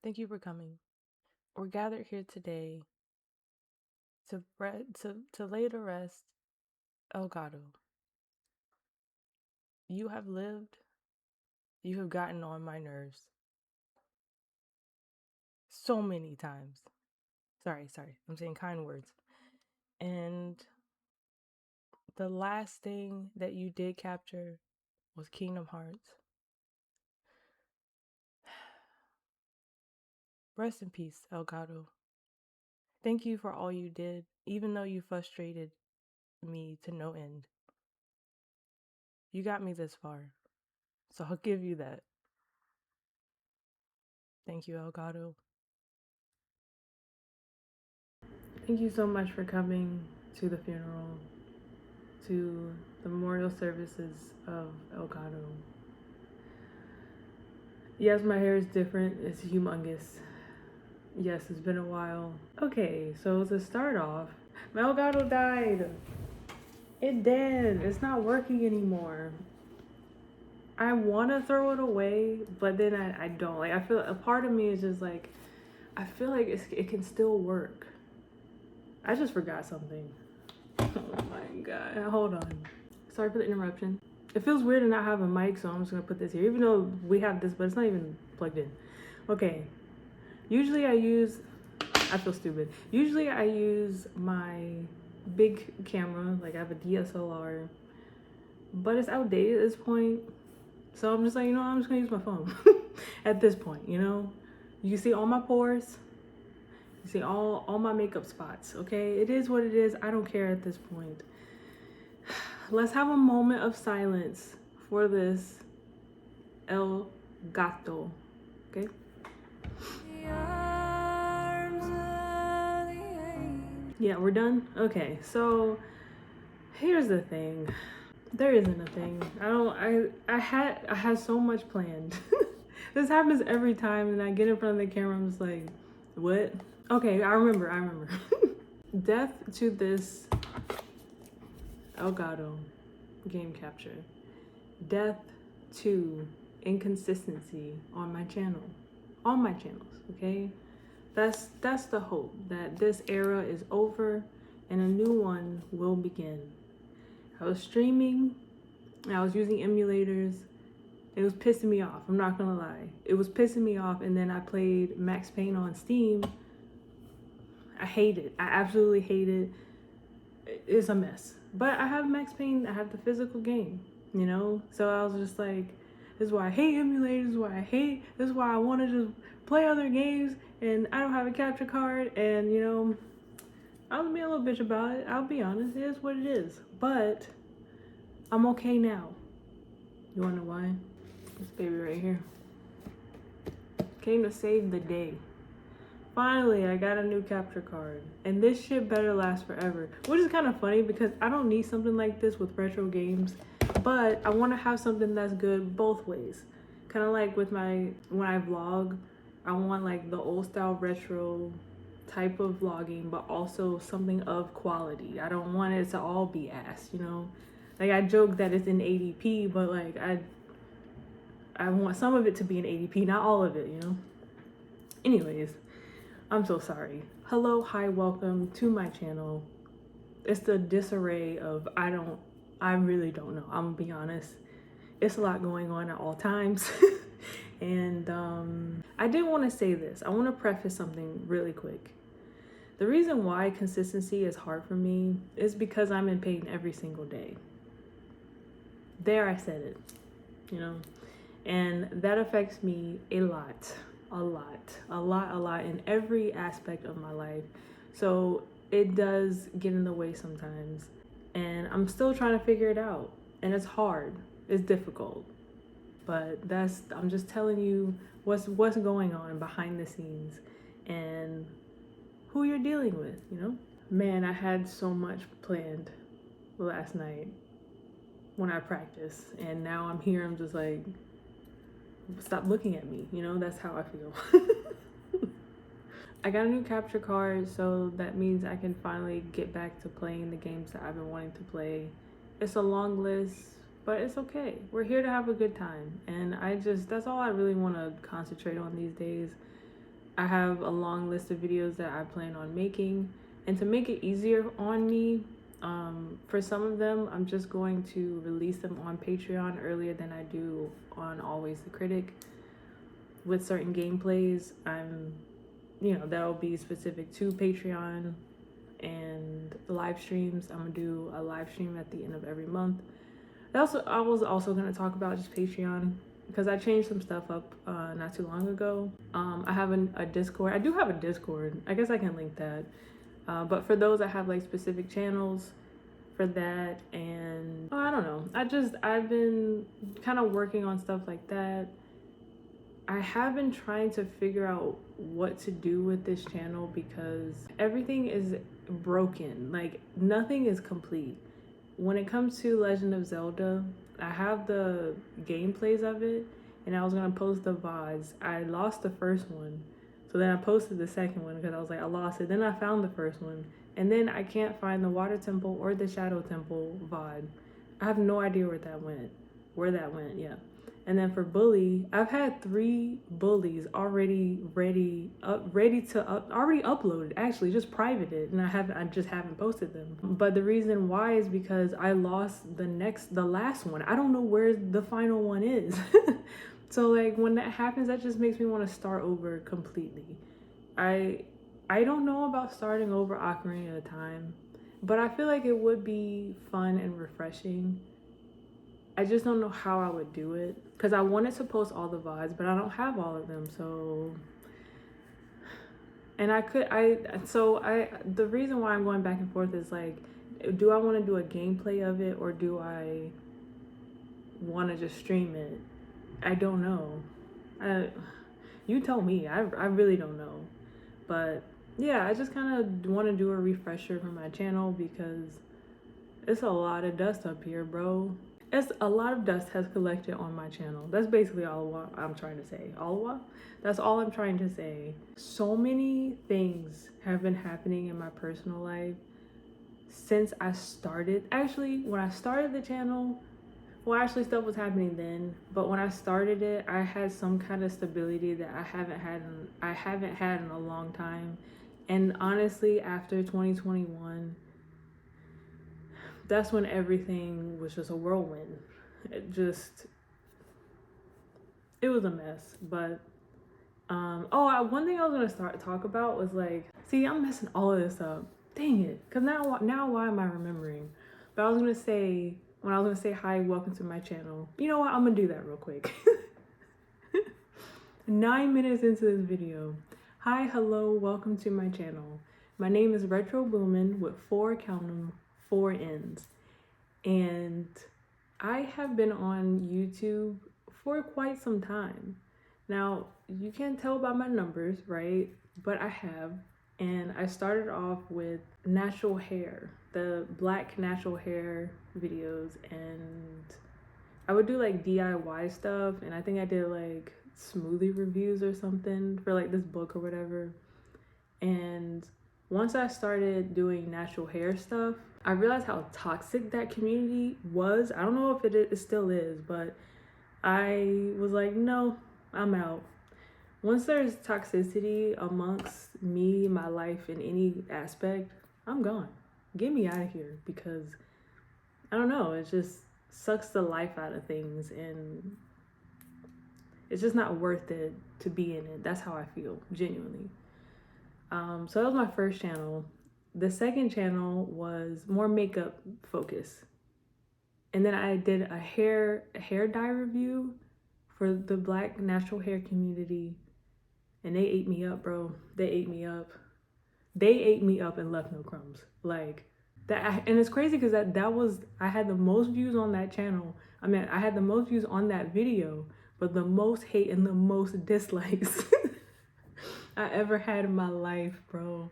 Thank you for coming. We're gathered here today to lay to rest Elgato. You have lived, you have gotten on my nerves so many times. Sorry, I'm saying kind words. And the last thing that you did capture was Kingdom Hearts. Rest in peace, Elgato. Thank you for all you did, even though you frustrated me to no end. You got me this far, so I'll give you that. Thank you, Elgato. Thank you so much for coming to the funeral, to the memorial services of Elgato. Yes, my hair is different. It's humongous. Yes, it's been a while. Okay, so to start off, my Elgato died. It did. It's not working anymore. I want to throw it away, but then I don't. Like, I feel a part of me is just like, I feel like it can still work. I just forgot something. Oh my god. Hold on. Sorry for the interruption. It feels weird to not have a mic, so I'm just gonna put this here. Even though we have this, but it's not even plugged in. Okay. Usually I feel stupid. Usually I use my big camera, like I have a DSLR, but it's outdated at this point. So I'm just like, I'm just gonna use my phone at this point, You see all my pores. You see all my makeup spots, okay? It is what it is. I don't care at this point. Let's have a moment of silence for this El Gato, okay? Yeah, we're done? Okay, so here's the thing. There isn't a thing. I had so much planned. This happens every time and I get in front of the camera, I'm just like, what? Okay, I remember. Death to this Elgato game capture. Death to inconsistency on my channel. On my channels, okay? That's the hope, that this era is over and a new one will begin. I was streaming, I was using emulators. It was pissing me off, I'm not gonna lie. It was pissing me off, and then I played Max Payne on Steam. I hate it. I absolutely hate it. It's a mess. But I have Max Payne, I have the physical game, So I was just like, this is why I hate emulators, this is why I want to just play other games, and I don't have a capture card, and I'll be a little bitch about it. I'll be honest, it is what it is. But I'm okay now. You wanna know why? This baby right here came to save the day. Finally, I got a new capture card, and this shit better last forever. Which is kind of funny because I don't need something like this with retro games, but I want to have something that's good both ways. Kind of like with when I vlog, I want like the old style retro type of vlogging, but also something of quality. I don't want it to all be ass, Like, I joke that it's in 80p, but like I want some of it to be in 80p, not all of it, Anyways, I'm so sorry. Hello, hi, welcome to my channel. It's the disarray of I really don't know. I'm gonna be honest. It's a lot going on at all times. And I did want to say this. I want to preface something really quick. The reason why consistency is hard for me is because I'm in pain every single day. There, I said it, And that affects me a lot in every aspect of my life. So it does get in the way sometimes, and I'm still trying to figure it out, and it's hard, it's difficult, but I'm just telling you what's going on behind the scenes and who you're dealing with, Man, I had so much planned last night when I practiced, and now I'm here, I'm just like, stop looking at me, that's how I feel. I got a new capture card, so that means I can finally get back to playing the games that I've been wanting to play. It's a long list, but it's okay. We're here to have a good time, and that's all I really want to concentrate on these days. I have a long list of videos that I plan on making, and to make it easier on me, for some of them, I'm just going to release them on Patreon earlier than I do on Always the Critic. With certain gameplays, that'll be specific to Patreon and live streams. I'm gonna do a live stream at the end of every month. I was also gonna talk about just Patreon because I changed some stuff up not too long ago. I have a Discord. I do have a Discord. I guess I can link that. But for those, I have like specific channels for that, and I don't know. I've been kind of working on stuff like that. I have been trying to figure out what to do with this channel because everything is broken. Like, nothing is complete. When it comes to Legend of Zelda, I have the gameplays of it, and I was gonna post the VODs. I lost the first one, so then I posted the second one because I was like, I lost it. Then I found the first one, and then I can't find the Water Temple or the Shadow Temple VOD. I have no idea where that went, yeah. And then for Bully, I've had 3 bullies already uploaded, actually just privated, and I just haven't posted them. But the reason why is because I lost the last one. I don't know where the final one is. So like when that happens, that just makes me want to start over completely. I don't know about starting over Ocarina of Time, but I feel like it would be fun and refreshing. I just don't know how I would do it because I wanted to post all the VODs, but I don't have all of them. So, and the reason why I'm going back and forth is like, do I want to do a gameplay of it or do I want to just stream it? I don't know. You tell me. I really don't know. But yeah, I just kind of want to do a refresher for my channel because it's a lot of dust up here, bro. A lot of dust has collected on my channel. That's basically all I'm trying to say. That's all I'm trying to say. So many things have been happening in my personal life since I started. Actually, when I started the channel, well, actually stuff was happening then, but when I started it, I had some kind of stability that I haven't had in a long time. And honestly, after 2021, that's when everything was just a whirlwind. It was a mess. But one thing I was gonna talk about was like, see, I'm messing all of this up. Dang it. Cause now why am I remembering? But when I was gonna say hi, welcome to my channel. You know what? I'm gonna do that real quick. 9 minutes into this video. Hi, hello, welcome to my channel. My name is Retro Boomin with 4 N's, and I have been on YouTube for quite some time. Now, you can't tell by my numbers, right? But I have, and I started off with natural hair, the black natural hair videos, and I would do like DIY stuff, and I think I did like smoothie reviews or something for like this book or whatever. And once I started doing natural hair stuff, I realized how toxic that community was. I don't know if it still is, but I was like, no, I'm out. Once there's toxicity amongst me, my life, in any aspect, I'm gone. Get me out of here, because I don't know, it just sucks the life out of things, and it's just not worth it to be in it. That's how I feel, genuinely. So that was my first channel. The second channel was more makeup focus. And then I did a hair dye review for the black natural hair community. And they ate me up, bro. They ate me up. They ate me up and left no crumbs. Like that. And it's crazy because I had the most views on that channel. I mean, I had the most views on that video, but the most hate and the most dislikes I ever had in my life, bro.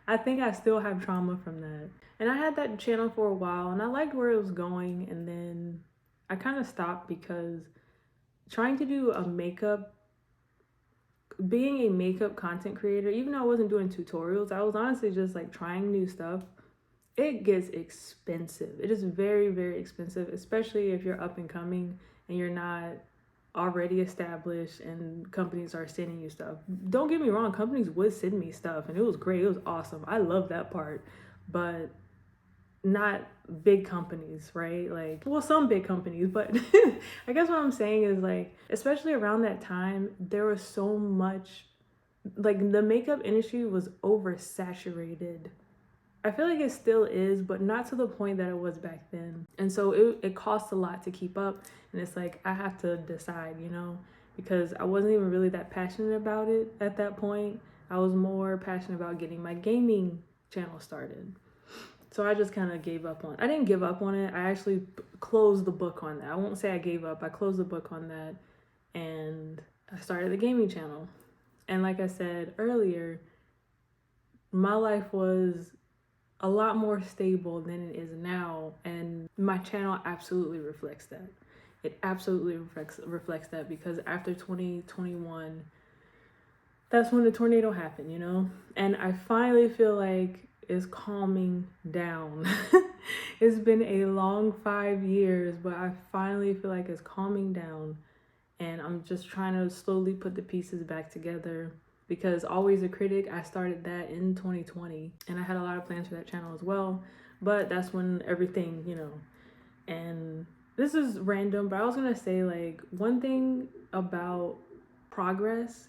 I think I still have trauma from that. And I had that channel for a while, and I liked where it was going, and then I kind of stopped because trying to do being a makeup content creator, even though I wasn't doing tutorials, I was honestly just like trying new stuff. It gets expensive. It is very, very expensive, especially if you're up and coming and you're not already established and companies are sending you stuff. Don't get me wrong, companies would send me stuff and it was great. It was awesome. I love that part. But not big companies, right? Like, well, some big companies, but I guess what I'm saying is, like, especially around that time, there was so much, like, the makeup industry was oversaturated. I feel like it still is, but not to the point that it was back then. And so it costs a lot to keep up. And it's like, I have to decide, you know, because I wasn't even really that passionate about it at that point. I was more passionate about getting my gaming channel started. So I just kind of gave up on it. I didn't give up on it. I actually closed the book on that. I won't say I gave up. I closed the book on that and I started the gaming channel. And like I said earlier, my life was a lot more stable than it is now. And my channel absolutely reflects that. It absolutely reflects that, because after 2021, that's when the tornado happened, you know? And I finally feel like is calming down. It's been a long 5 years, but I finally feel like it's calming down, and I'm just trying to slowly put the pieces back together, because Always a Critic, I started that in 2020 and I had a lot of plans for that channel as well, but that's when everything, you know. And this is random, but I was gonna say, like, one thing about progress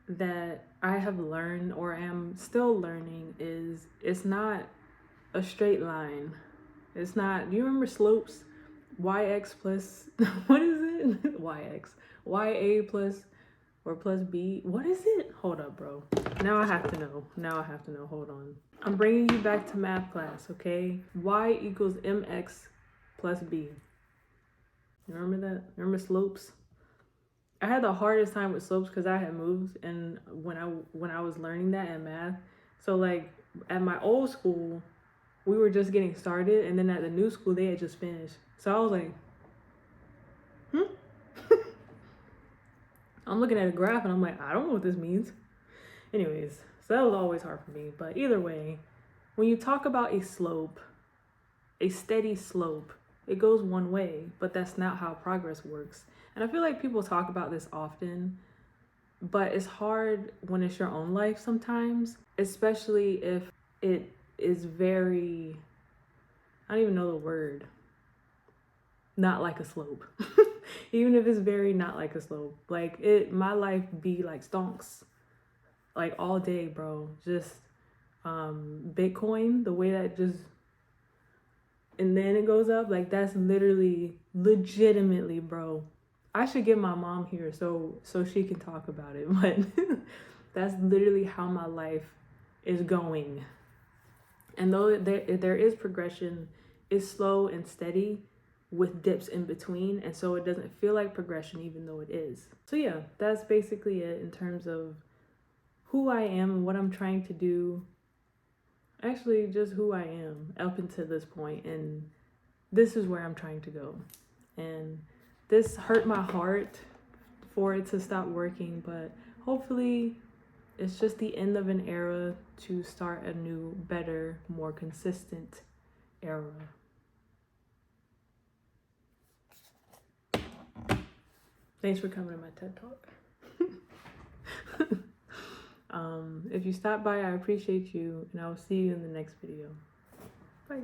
that I have learned or am still learning is it's not a straight line. It's not, do you remember slopes? YX plus, what is it? YX. YA plus or plus B. What is it? Hold up, bro. Now I have to know. Hold on. I'm bringing you back to math class, okay? Y equals MX plus B. You remember that? Remember slopes? I had the hardest time with slopes because I had moved, and when I was learning that in math, so like at my old school, we were just getting started, and then at the new school they had just finished. So I was like, I'm looking at a graph and I'm like, I don't know what this means. Anyways, so that was always hard for me. But either way, when you talk about a slope, a steady slope, it goes one way, but that's not how progress works. And I feel like people talk about this often, but it's hard when it's your own life sometimes, especially if it is very, I don't even know the word, not like a slope. Even if it's very not like a slope, like my life be like stonks, like all day, bro. Just Bitcoin, the way that just, and then it goes up, like that's literally, legitimately, bro. I should get my mom here so she can talk about it, but that's literally how my life is going. And though there is progression, it's slow and steady with dips in between, and so it doesn't feel like progression even though it is. So yeah, that's basically it in terms of who I am and what I'm trying to do. Actually, just who I am up until this point, and this is where I'm trying to go. And this hurt my heart for it to stop working, but hopefully it's just the end of an era to start a new, better, more consistent era. Thanks for coming to my TED Talk. If you stop by, I appreciate you, and I will see you in the next video. Bye.